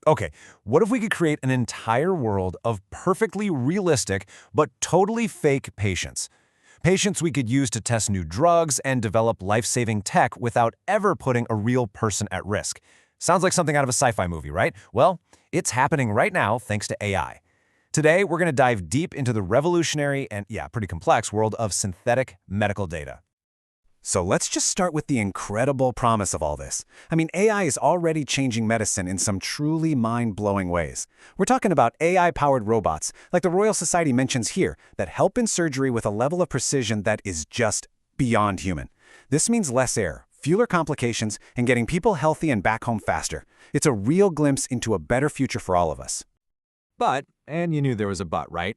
Okay, what if we could create an entire world of perfectly realistic but totally fake patients? Patients we could use to test new drugs and develop life-saving tech without ever putting a real person at risk. Sounds like something out of a sci-fi movie, right? Well, it's happening right now thanks to AI. Today, we're going to dive deep into the revolutionary and, yeah, pretty complex world of synthetic medical data. So let's just start with the incredible promise of all this. I mean, AI is already changing medicine in some truly mind-blowing ways. We're talking about AI-powered robots, like the Royal Society mentions here, that help in surgery with a level of precision that is just beyond human. This means less error, fewer complications, and getting people healthy and back home faster. It's a real glimpse into a better future for all of us. But, and you knew there was a but, right?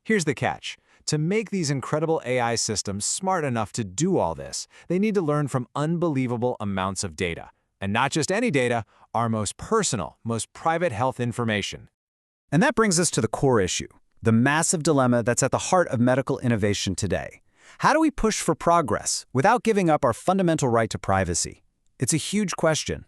Here's the catch. To make these incredible AI systems smart enough to do all this, they need to learn from unbelievable amounts of data. And not just any data, our most personal, most private health information. And that brings us to the core issue, the massive dilemma that's at the heart of medical innovation today. How do we push for progress without giving up our fundamental right to privacy? It's a huge question.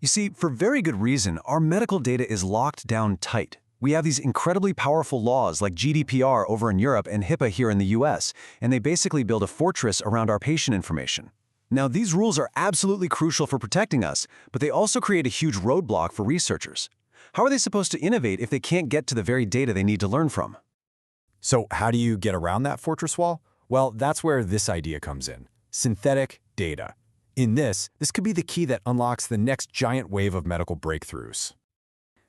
You see, for very good reason, our medical data is locked down tight. We have these incredibly powerful laws like GDPR over in Europe and HIPAA here in the US, and they basically build a fortress around our patient information. Now, these rules are absolutely crucial for protecting us, but they also create a huge roadblock for researchers. How are they supposed to innovate if they can't get to the very data they need to learn from? So how do you get around that fortress wall? Well, that's where this idea comes in. Synthetic data. In this could be the key that unlocks the next giant wave of medical breakthroughs.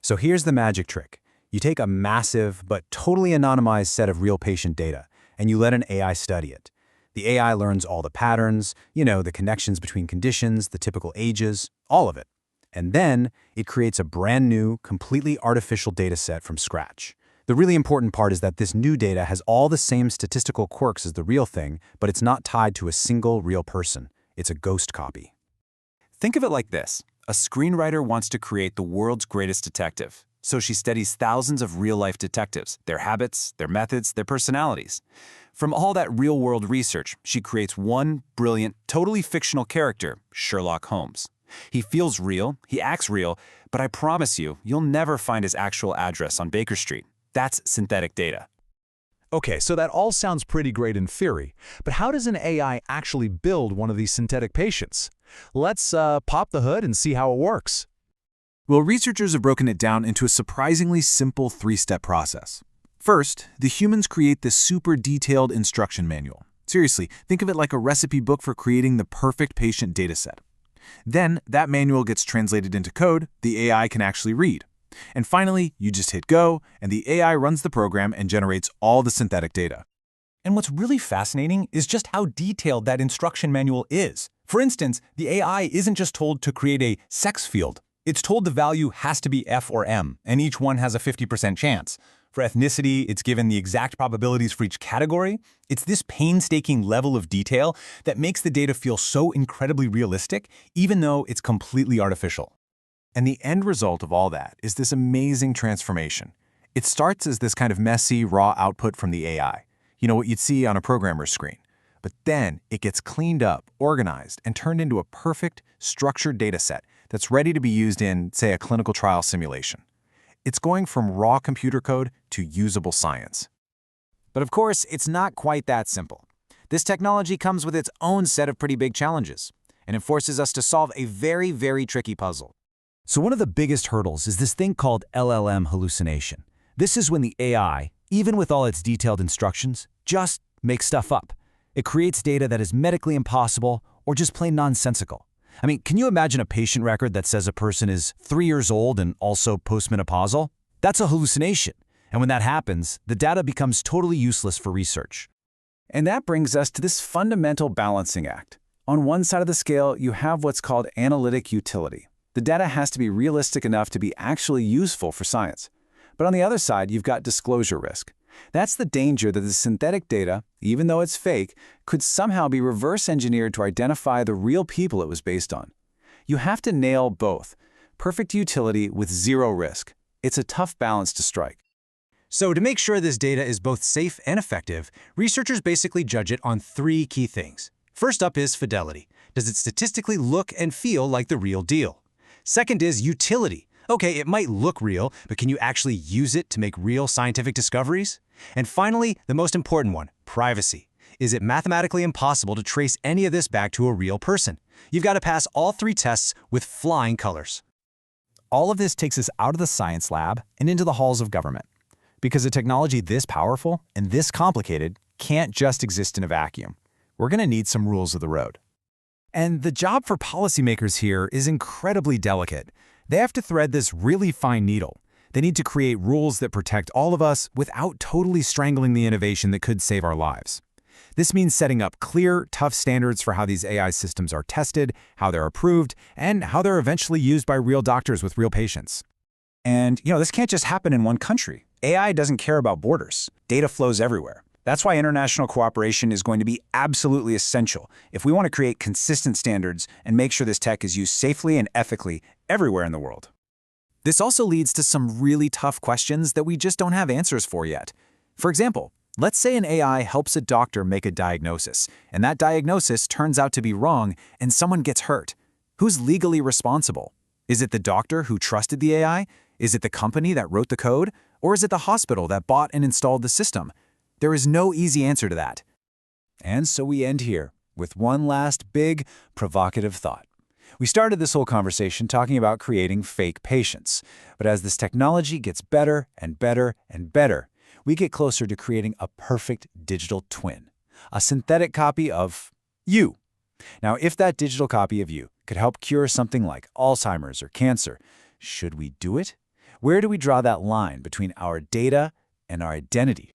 So here's the magic trick. You take a massive but totally anonymized set of real patient data, and you let an AI study it. The AI learns all the patterns, the connections between conditions, the typical ages, all of it. And then it creates a brand new, completely artificial data set from scratch. The really important part is that this new data has all the same statistical quirks as the real thing, but it's not tied to a single real person. It's a ghost copy. Think of it like this. A screenwriter wants to create the world's greatest detective. So she studies thousands of real-life detectives, their habits, their methods, their personalities. From all that real-world research, she creates one brilliant, totally fictional character, Sherlock Holmes. He feels real, he acts real, but I promise you, you'll never find his actual address on Baker Street. That's synthetic data. Okay, so that all sounds pretty great in theory, but how does an AI actually build one of these synthetic patients? Let's pop the hood and see how it works. Well, researchers have broken it down into a surprisingly simple three-step process. First, the humans create this super detailed instruction manual. Seriously, think of it like a recipe book for creating the perfect patient dataset. Then, that manual gets translated into code the AI can actually read. And finally, you just hit go, and the AI runs the program and generates all the synthetic data. And what's really fascinating is just how detailed that instruction manual is. For instance, the AI isn't just told to create a sex field. It's told the value has to be F or M, and each one has a 50% chance. For ethnicity, it's given the exact probabilities for each category. It's this painstaking level of detail that makes the data feel so incredibly realistic, even though it's completely artificial. And the end result of all that is this amazing transformation. It starts as this kind of messy, raw output from the AI. What you'd see on a programmer's screen. But then it gets cleaned up, organized, and turned into a perfect, structured data set that's ready to be used in, say, a clinical trial simulation. It's going from raw computer code to usable science. But of course, it's not quite that simple. This technology comes with its own set of pretty big challenges, and it forces us to solve a very, very tricky puzzle. So one of the biggest hurdles is this thing called LLM hallucination. This is when the AI, even with all its detailed instructions, just makes stuff up. It creates data that is medically impossible or just plain nonsensical. I mean, can you imagine a patient record that says a person is 3 years old and also postmenopausal? That's a hallucination. And when that happens, the data becomes totally useless for research. And that brings us to this fundamental balancing act. On one side of the scale, you have what's called analytic utility. The data has to be realistic enough to be actually useful for science. But on the other side, you've got disclosure risk. That's the danger that the synthetic data, even though it's fake, could somehow be reverse engineered to identify the real people it was based on. You have to nail both. Perfect utility with zero risk. It's a tough balance to strike. So to make sure this data is both safe and effective, researchers basically judge it on 3 key things. First up is fidelity. Does it statistically look and feel like the real deal? Second is utility. Okay, it might look real, but can you actually use it to make real scientific discoveries? And finally, the most important one, privacy. Is it mathematically impossible to trace any of this back to a real person? You've got to pass all 3 tests with flying colors. All of this takes us out of the science lab and into the halls of government. Because a technology this powerful and this complicated can't just exist in a vacuum. We're going to need some rules of the road. And the job for policymakers here is incredibly delicate. They have to thread this really fine needle. They need to create rules that protect all of us without totally strangling the innovation that could save our lives. This means setting up clear, tough standards for how these AI systems are tested, how they're approved, and how they're eventually used by real doctors with real patients. And, this can't just happen in one country. AI doesn't care about borders. Data flows everywhere. That's why international cooperation is going to be absolutely essential if we want to create consistent standards and make sure this tech is used safely and ethically everywhere in the world. This also leads to some really tough questions that we just don't have answers for yet. For example, let's say an AI helps a doctor make a diagnosis, and that diagnosis turns out to be wrong and someone gets hurt. Who's legally responsible? Is it the doctor who trusted the AI? Is it the company that wrote the code? Or is it the hospital that bought and installed the system? There is no easy answer to that. And so we end here with one last big, provocative thought. We started this whole conversation talking about creating fake patients, but as this technology gets better and better and better, we get closer to creating a perfect digital twin, a synthetic copy of you. Now, if that digital copy of you could help cure something like Alzheimer's or cancer, should we do it? Where do we draw that line between our data and our identity?